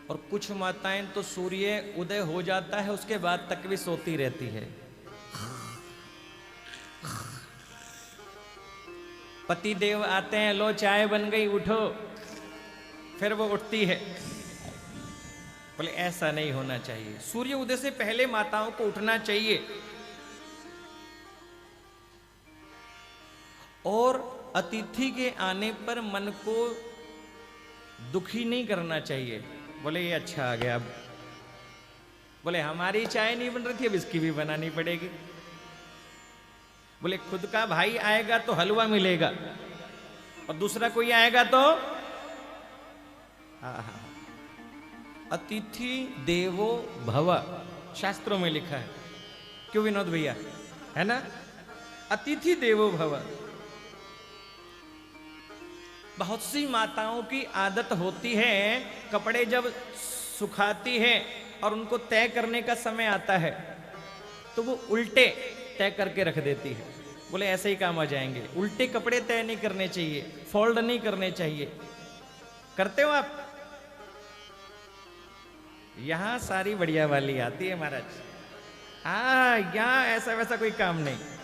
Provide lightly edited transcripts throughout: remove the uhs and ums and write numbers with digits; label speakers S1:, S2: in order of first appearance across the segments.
S1: और कुछ माताएं तो सूर्य उदय हो जाता है उसके बाद तक भी सोती रहती है। पति देव आते हैं, लो चाय बन गई उठो, फिर वो उठती है। बोले ऐसा नहीं होना चाहिए, सूर्य उदय से पहले माताओं को उठना चाहिए। और अतिथि के आने पर मन को दुखी नहीं करना चाहिए। बोले ये अच्छा आ गया, अब बोले हमारी चाय नहीं बन रही थी, अब इसकी भी बनानी पड़ेगी। बोले खुद का भाई आएगा तो हलवा मिलेगा, और दूसरा कोई आएगा तो अतिथि देवो भव, शास्त्रों में लिखा है। क्यों विनोद भैया, है ना? अतिथि देवो भव। बहुत सी माताओं की आदत होती है, कपड़े जब सुखाती है और उनको तय करने का समय आता है तो वो उल्टे तय करके रख देती है। बोले ऐसे ही काम आ जाएंगे। उल्टे कपड़े तय नहीं करने चाहिए, फोल्ड नहीं करने चाहिए। करते हो आप? यहां सारी बढ़िया वाली आती है महाराज। यहां ऐसा वैसा कोई काम नहीं।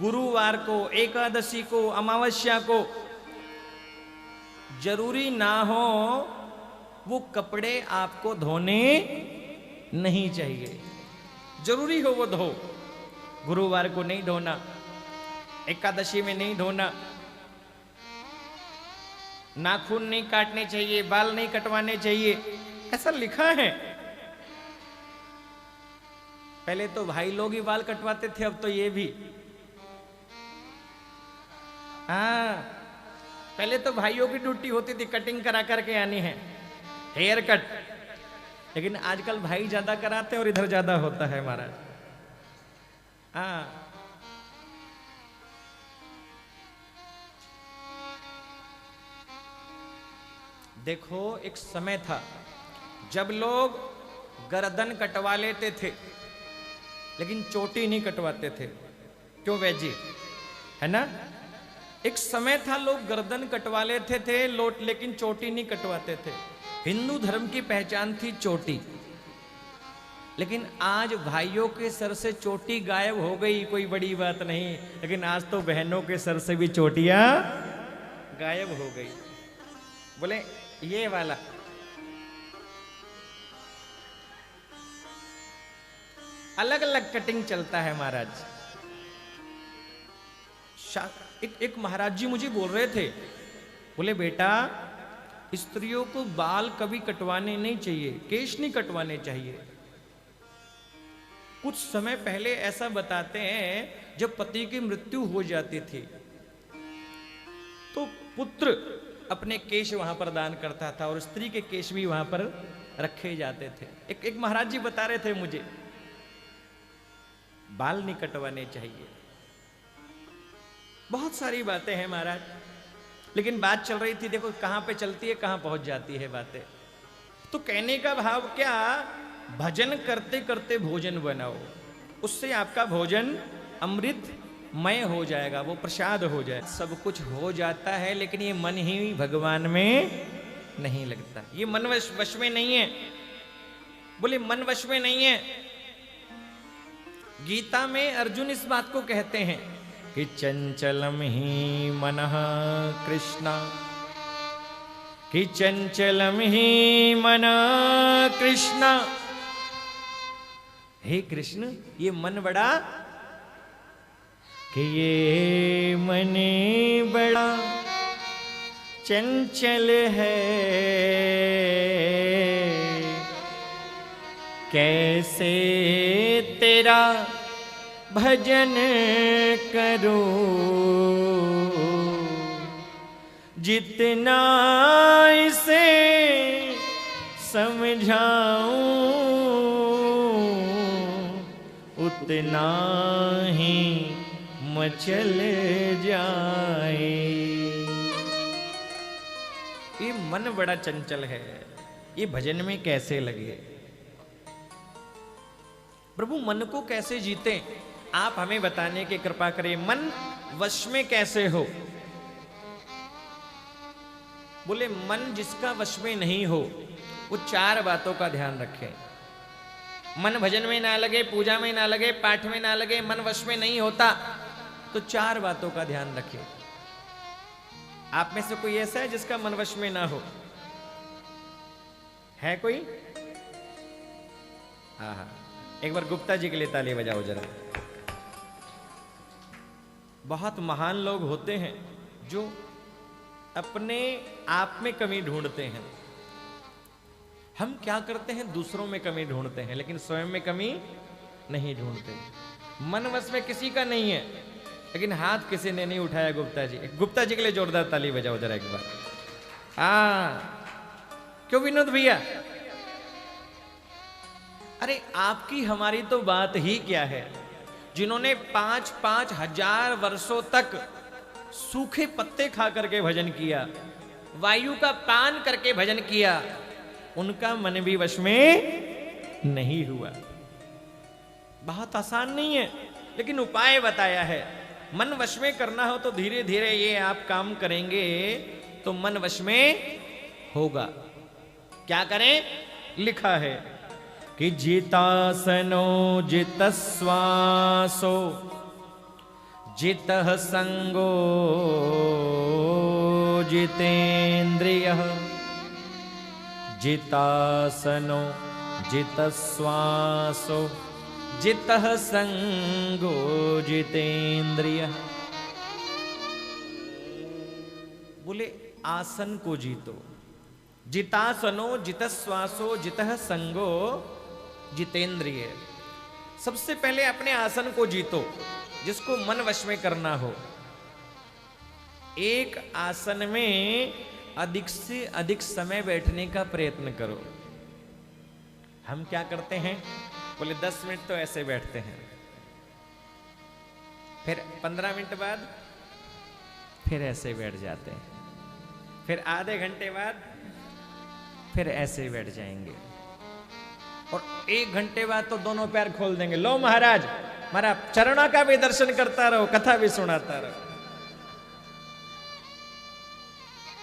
S1: गुरुवार को, एकादशी को, अमावस्या को जरूरी ना हो वो कपड़े आपको धोने नहीं चाहिए। जरूरी हो वो धो। गुरुवार को नहीं धोना, एकादशी में नहीं धोना, नाखून नहीं काटने चाहिए, बाल नहीं कटवाने चाहिए, ऐसा लिखा है। पहले तो भाई लोग ही बाल कटवाते थे, अब तो ये भी। पहले तो भाइयों की ड्यूटी होती थी कटिंग करा करके आनी है, हेयर कट। लेकिन आजकल भाई ज्यादा कराते हैं और इधर ज्यादा होता है महाराज। देखो एक समय था जब लोग गर्दन कटवा लेते थे लेकिन चोटी नहीं कटवाते थे। क्यों वैजी, है ना? एक समय था लोग गर्दन कटवा लेते थे लेकिन चोटी नहीं कटवाते थे। हिंदू धर्म की पहचान थी चोटी। लेकिन आज भाइयों के सर से चोटी गायब हो गई, कोई बड़ी बात नहीं। लेकिन आज तो बहनों के सर से भी चोटियां गायब हो गई। बोले ये वाला अलग अलग कटिंग चलता है महाराज। एक महाराज जी मुझे बोल रहे थे, बोले बेटा स्त्रियों को बाल कभी कटवाने नहीं चाहिए, केश नहीं कटवाने चाहिए। कुछ समय पहले ऐसा बताते हैं जब पति की मृत्यु हो जाती थी तो पुत्र अपने केश वहां पर दान करता था और स्त्री के केश भी वहां पर रखे जाते थे। एक महाराज जी बता रहे थे मुझे, बाल नहीं कटवाने चाहिए। बहुत सारी बातें हैं महाराज, लेकिन बात चल रही थी, देखो कहां पे चलती है, कहां पहुंच जाती है बातें। तो कहने का भाव क्या, भजन करते करते भोजन बनाओ, उससे आपका भोजन अमृतमय हो जाएगा, वो प्रसाद हो जाए। सब कुछ हो जाता है लेकिन ये मन ही भगवान में नहीं लगता। ये मन वश में नहीं है। बोले मन वश में नहीं है। गीता में अर्जुन इस बात को कहते हैं कि चंचलम ही मनः कृष्ण, कि चंचलम ही मनः कृष्ण। हे कृष्ण, ये मन बड़ा, कि ये मन बड़ा चंचल है, कैसे तेरा भजन करो, जितना इसे समझाऊं उतना ही मचल जाए। ये मन बड़ा चंचल है, ये भजन में कैसे लगे। प्रभु मन को कैसे जीते, आप हमें बताने की कृपा करें। मन वश में कैसे हो। बोले मन जिसका वश में नहीं हो वो चार बातों का ध्यान रखे। मन भजन में ना लगे, पूजा में ना लगे, पाठ में ना लगे, मन वश में नहीं होता तो चार बातों का ध्यान रखे। आप में से कोई ऐसा है जिसका मन वश में ना हो? है कोई? हाँ हाँ, एक बार गुप्ता जी के लिए ताली बजाओ जरा। बहुत महान लोग होते हैं जो अपने आप में कमी ढूंढते हैं। हम क्या करते हैं, दूसरों में कमी ढूंढते हैं, लेकिन स्वयं में कमी नहीं ढूंढते। मन वश में किसी का नहीं है, लेकिन हाथ किसी ने नहीं उठाया। गुप्ता जी, गुप्ता जी के लिए जोरदार ताली बजाओ जरा एक बार। हाँ, क्यों विनोद भैया? अरे आपकी हमारी तो बात ही क्या है। जिन्होंने 5-5 हजार वर्षों तक सूखे पत्ते खा करके भजन किया, वायु का पान करके भजन किया, उनका मन भी वश में नहीं हुआ। बहुत आसान नहीं है, लेकिन उपाय बताया है। मन वश में करना हो तो धीरे धीरे ये आप काम करेंगे तो मन वश में होगा। क्या करें? लिखा है कि जितासनो जितस्वासो जितः संगो जितेन्द्रियः जितासनो जितस्वासो जितः संगो जितेन्द्रियः। बोले आसन को जीतो। जितासनो जितस्वासो जितः संगो जितेन्द्रिय। सबसे पहले अपने आसन को जीतो जिसको मन वश में करना हो। एक आसन में अधिक से अधिक समय बैठने का प्रयत्न करो। हम क्या करते हैं? बोले 10 मिनट तो ऐसे बैठते हैं, फिर 15 मिनट बाद फिर ऐसे बैठ जाते हैं, फिर आधे घंटे बाद फिर ऐसे बैठ जाएंगे, और 1 घंटे बाद तो दोनों पैर खोल देंगे। लो महाराज, हमारा चरणों का भी दर्शन करता रहो, कथा भी सुनाता रहो।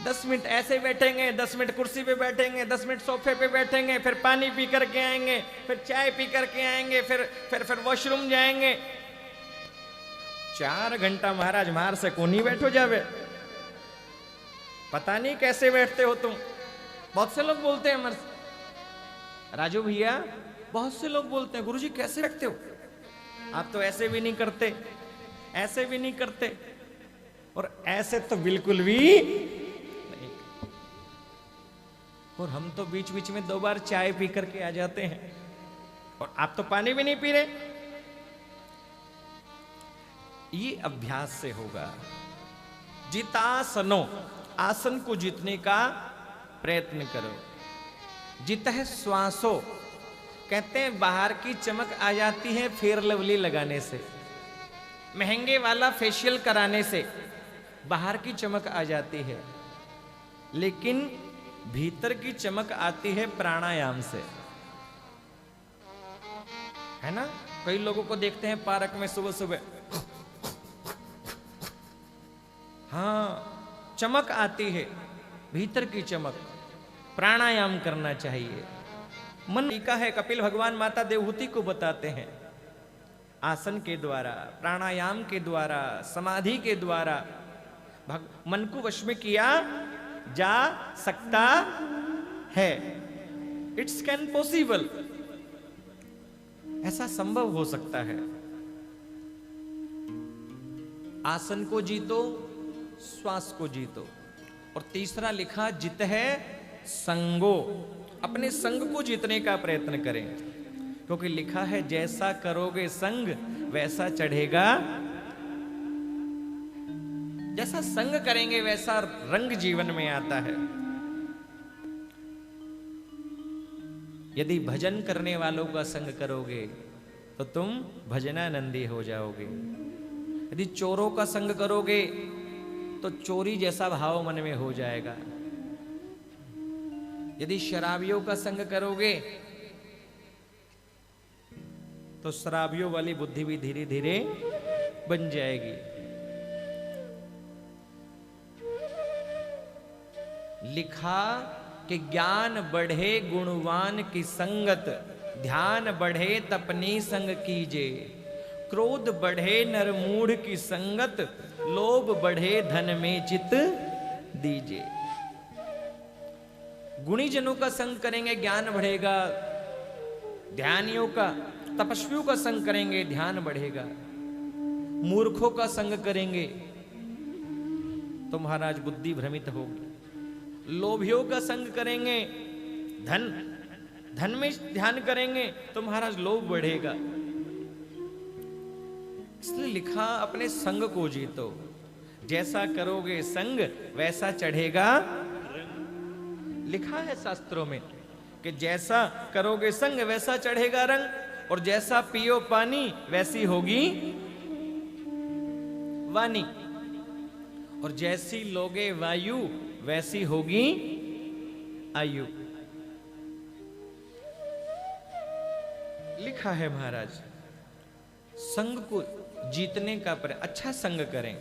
S1: 10 मिनट ऐसे बैठेंगे, 10 मिनट कुर्सी पे बैठेंगे, 10 मिनट सोफे पे बैठेंगे, फिर पानी पी करके आएंगे, फिर चाय पी करके आएंगे, फिर वॉशरूम जाएंगे। 4 घंटा महाराज मार से कोनी बैठो जावे। पता नहीं कैसे बैठते हो तुम। बहुत से लोग बोलते हैं हमारे, राजू भैया, बहुत से लोग बोलते हैं गुरुजी कैसे बैठते हो? आप तो ऐसे भी नहीं करते, ऐसे भी नहीं करते, और ऐसे तो बिल्कुल भी नहीं। और हम तो बीच बीच में 2 बार चाय पी करके आ जाते हैं, और आप तो पानी भी नहीं पी रहे। ये अभ्यास से होगा। जितासनो, आसन को जीतने का प्रयत्न करो। जितः श्वासो, कहते हैं बाहर की चमक आ जाती है फेयर लवली लगाने से, महंगे वाला फेशियल कराने से बाहर की चमक आ जाती है, लेकिन भीतर की चमक आती है प्राणायाम से, है ना? कई लोगों को देखते हैं पार्क में सुबह सुबह, हाँ, चमक आती है, भीतर की चमक। प्राणायाम करना चाहिए। मन का है, कपिल भगवान माता देवहूति को बताते हैं, आसन के द्वारा, प्राणायाम के द्वारा, समाधि के द्वारा मन को वश में किया जा सकता है। इट्स कैन पॉसिबल, ऐसा संभव हो सकता है। आसन को जीतो, श्वास को जीतो। और तीसरा लिखा जित है संगो, अपने संग को जीतने का प्रयत्न करें, क्योंकि लिखा है जैसा करोगे संग वैसा चढ़ेगा, जैसा संग करेंगे वैसा रंग जीवन में आता है। यदि भजन करने वालों का संग करोगे तो तुम भजनानंदी हो जाओगे। यदि चोरों का संग करोगे तो चोरी जैसा भाव मन में हो जाएगा। यदि शराबियों का संग करोगे तो शराबियों वाली बुद्धि भी धीरे धीरे बन जाएगी। लिखा कि ज्ञान बढ़े गुणवान की संगत, ध्यान बढ़े तपनी संग कीजे, क्रोध बढ़े नरमूढ़ की संगत, लोभ बढ़े धन में चित दीजे। गुणी जनों का संग करेंगे ज्ञान बढ़ेगा, ध्यानियों का तपस्वियों का संग करेंगे ध्यान बढ़ेगा, मूर्खों का संग करेंगे तो महाराज बुद्धि भ्रमित होगी, लोभियों का संग करेंगे धन में ध्यान करेंगे तो महाराज लोभ बढ़ेगा। इसलिए लिखा अपने संग को जीतो, जैसा करोगे संग वैसा चढ़ेगा। लिखा है शास्त्रों में कि जैसा करोगे संग वैसा चढ़ेगा रंग, और जैसा पियो पानी वैसी होगी वाणी, और जैसी लोगे वायु वैसी होगी आयु। लिखा है महाराज संग को जीतने का अच्छा संग करें।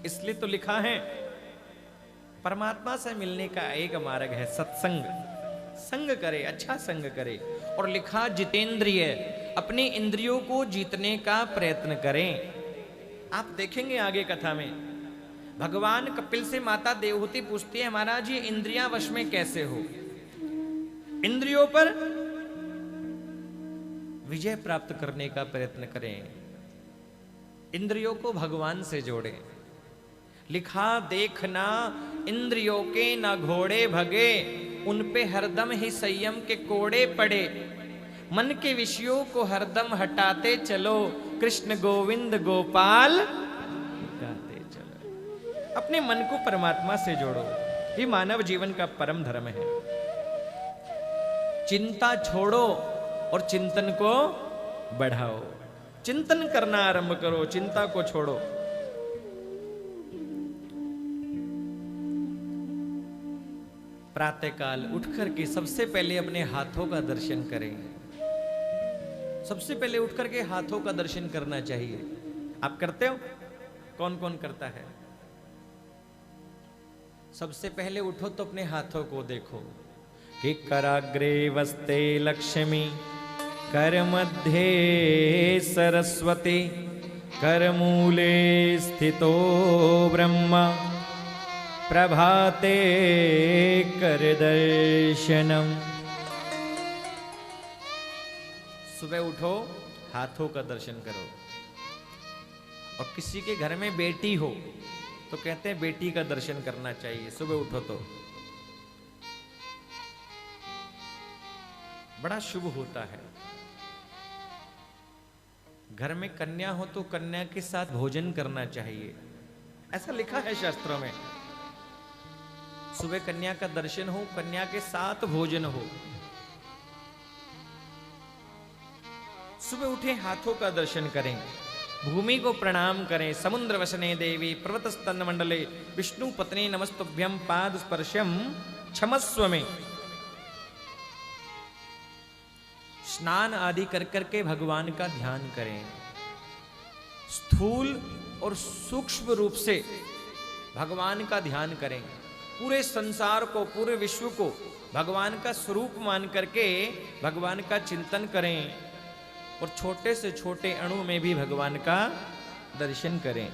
S1: इसलिए तो लिखा है परमात्मा से मिलने का एक मार्ग है सत्संग, संग करे, अच्छा संग करे। और लिखा जितेंद्रिय, अपनी इंद्रियों को जीतने का प्रयत्न करें। आप देखेंगे आगे कथा में भगवान कपिल से माता देवहूति पूछती है महाराज ये इंद्रियां वश में कैसे हो। इंद्रियों पर विजय प्राप्त करने का प्रयत्न करें, इंद्रियों को भगवान से जोड़ें। लिखा देखना इंद्रियों के न घोड़े भगे, उन पे हरदम ही संयम के कोड़े पड़े, मन के विषयों को हरदम हटाते चलो, कृष्ण गोविंद गोपाल गाते चलो। अपने मन को परमात्मा से जोड़ो, ये मानव जीवन का परम धर्म है। चिंता छोड़ो और चिंतन को बढ़ाओ, चिंतन करना आरंभ करो, चिंता को छोड़ो। प्रातःकाल उठ करके सबसे पहले अपने हाथों का दर्शन करें। सबसे पहले उठ करके हाथों का दर्शन करना चाहिए। आप करते हो? कौन कौन करता है? सबसे पहले उठो तो अपने हाथों को देखो कि कराग्रे वस्ते लक्ष्मी, कर मध्य सरस्वती, कर मूले स्थितो ब्रह्मा, प्रभाते कर दर्शनम। सुबह उठो हाथों का दर्शन करो। और किसी के घर में बेटी हो तो कहते हैं बेटी का दर्शन करना चाहिए। सुबह उठो तो बड़ा शुभ होता है। घर में कन्या हो तो कन्या के साथ भोजन करना चाहिए, ऐसा लिखा है शास्त्रों में। सुबह कन्या का दर्शन हो, कन्या के साथ भोजन हो। सुबह उठे हाथों का दर्शन करें, भूमि को प्रणाम करें। समुद्र वसने देवी पर्वत स्तन मंडले, विष्णु पत्नी नमस्तुभ्यं पाद स्पर्शम क्षमस्व में। स्नान आदि कर करके भगवान का ध्यान करें। स्थूल और सूक्ष्म रूप से भगवान का ध्यान करें। पूरे संसार को, पूरे विश्व को भगवान का स्वरूप मान करके भगवान का चिंतन करें। और छोटे से छोटे अणु में भी भगवान का दर्शन करें।